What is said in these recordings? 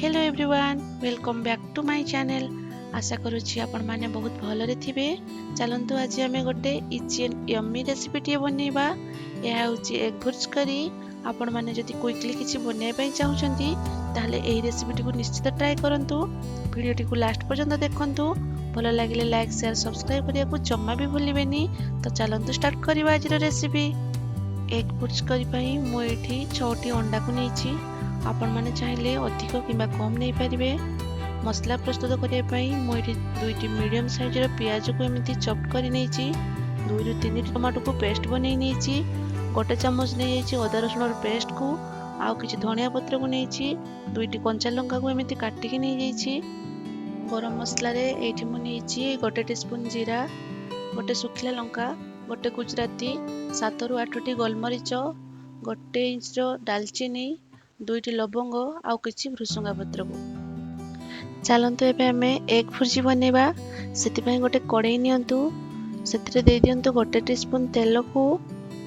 Hello everyone, welcome back to my channel. आशा करुच्ची आपण माने बहुत भलरे थिबे। चलंतु आज आमे गोटे easy and yummy recipe tea बनेबा। यह होची एग भुर्ज करी। आपण माने जदि क्विकली किछि बनेय पई चाहुचंती ताहले एही रेसिपी टी को निश्चित ट्राई करंतु। वीडियो टी को लास्ट पर्यंत देखंतु। भलो लागिले लाइक शेयर सब्सक्राइब करिया को जम्मा भी भूलिबेनी। तो चलंतु स्टार्ट करबा आज रेसिपी। एग भुर्ज करी पई मो एठी 6टी अंडा को नेछि। आपण माने चाहिले अधिक किंबा कम नहीं पारिबे। मसला प्रस्तुत करने पाई मो एठी 2टी मीडियम साइज रो प्याज को एमिति चॉप करि नेछि। 2 ରୁ 3 टमाटो को पेस्ट बनै नेछि। गोटे चम्मच नै जाइछि अदा रसुन रो पेस्ट को। आउ किछि धनिया पत्र को नेछि। 2टी कंचा लंका को एमिति काटि के नै जाइछि। गरम मसला रे एठी मो नेछि गोटे टीस्पून जीरा, गोटे सुखिला लंका, गोटे गुजराती, 7 ରୁ 8टी गोलमरिच, गोटे इंच रो दालचीनी, 2टी लवंग आउ किछि भृसंगा पत्र को। चलंतु एबे हमें एग भुर्जी बनेबा। सेति पई गोटे कड़ाई नियंतु। सेतिरे दे दियंतु गोटे टीस्पून तेल को।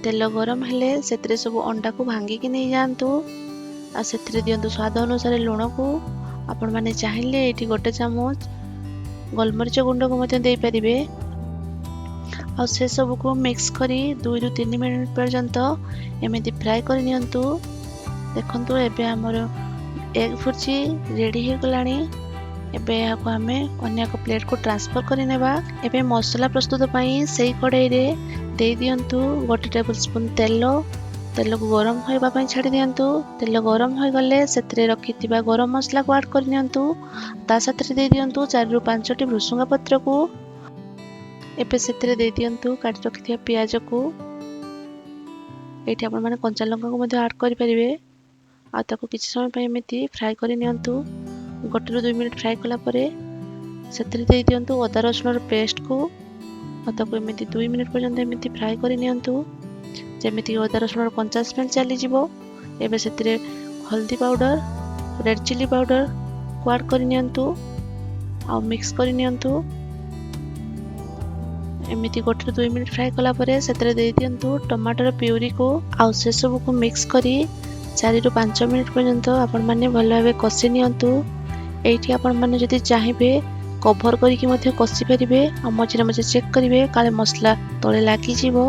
तेल गरम हेले सेतिरे सब अंडा को भांगी के नै जानतु। आ सेतिरे दियंतु स्वाद अनुसार लूण को। आपण माने चाहिले एठी गोटे चम्मच गोलमरिच गुंड को मते देई परिबे। आ से सब को मिक्स करी 2 ରୁ 3 मिनिट पर्यंत एमिति फ्राई कर नियंतु। देखंतु एबे हमर एग भुर्जी रेडी हो गलानी। एबे याको हमें अन्य एक प्लेट को ट्रांसफर करि नेबा। एबे मसाला प्रस्तुत पई सेही कड़ाई रे दे दियंतु गोटे टेबलस्पून तेल। तेल को गरम होइबा पई छाडी दियंतु। तेल गरम होई गले सेतरे रखितिबा गरम मसला को ऐड कर नियंतु। ता साथरे दे दियंतु 4 ରୁ 5टी भृसंगा पत्र को। एबे सेतरे दे दियंतु काटि रखितिबा प्याज को। एठी आपण माने कंचा लंका को मध्ये ऐड करि परिबे। आ ताको किछि समय पे एमिति फ्राई करि नियंतु। 1 ରୁ 2 मिनिट फ्राई कला परे सेतरे दे दियंतु अदा रसुन रो पेस्ट को। आ ताको एमिति 2 मिनिट पर्यंत एमिति फ्राई करि नियंतु जेमिति अदा रसुन रो कंचा स्मेल चली जिवो। एबे सेतरे हल्दी पाउडर, रेड चिली पाउडर को ऐड करि नियंतु। आ मिक्स करि नियंतु। एमिति 1 ରୁ 2 मिनिट फ्राई कला परे सेतरे दे दियंतु टमाटर प्यूरी को। आ से सब को मिक्स करी 4 ରୁ 5 मिनिट पर्यंत आपण माने भल भाबे कसी नियंतु। एठी आपण माने जदि चाहिबे कवर करिकि मध्ये कसी परिबे। आ मझिरे मझिरे चेक करिवे काले मसला तळे लागी जिवो।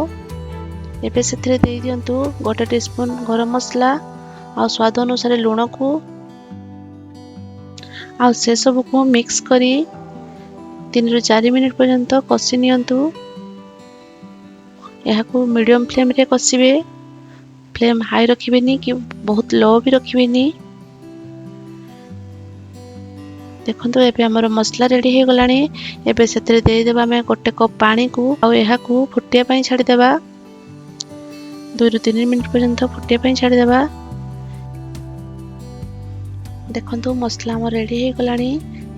एबे सेथरे दे दियंतु गोटे टीस्पून गरम मसला आ स्वाद अनुसार लूण को। आ से सब को मिक्स करी 3 ରୁ 4 मिनिट पर्यंत कसी नियंतु। एहाको मीडियम फ्लेम रे कसिबे। फ्लेम हाई रखिबेनी कि बहुत लो भी रखिबेनी। देखंतु एबे हमर मसला रेडी हे गलानी। एबे सेतरे दे देबा में गोटे कप पानी को। आ एहा को फुटिया पई छाडी देबा। 2 ରୁ 3 मिनिट पर्यंत फुटिया पई छाडी देबा। देखंतु मसला हमर रेडी हे गलानी।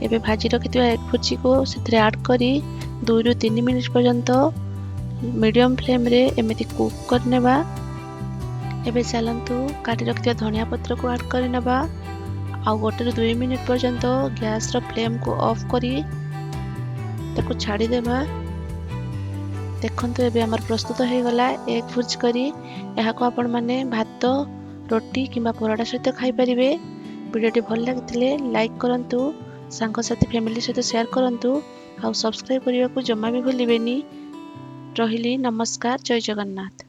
एबे भाजी रखितबा एग भुर्जी को सेतरे ऐड करी 2 ରୁ 3 मिनिट पर्यंत मीडियम फ्लेम रे एमिति कुक करनेबा। एबे चलंतु काटी रखिया धनिया पत्र को ऐड करि नबा। आ 1 ରୁ 2 मिनिट पर्यंत गैस रो फ्लेम को ऑफ करी ताको छाडी देबा। देखंतु एबे हमर प्रस्तुत हे गला एग भुर्ज करी। एहा को आपण माने भात, रोटी किबा परोटा सहित खाइ परिबे। वीडियोटी भल लागिथिले लाइक करंतु, सांग साथी फैमिली सहित शेयर करंतु। आ सब्सक्राइब करिया को जम्मा भी भूलिबेनी। रहिली नमस्कार, जय जगन्नाथ।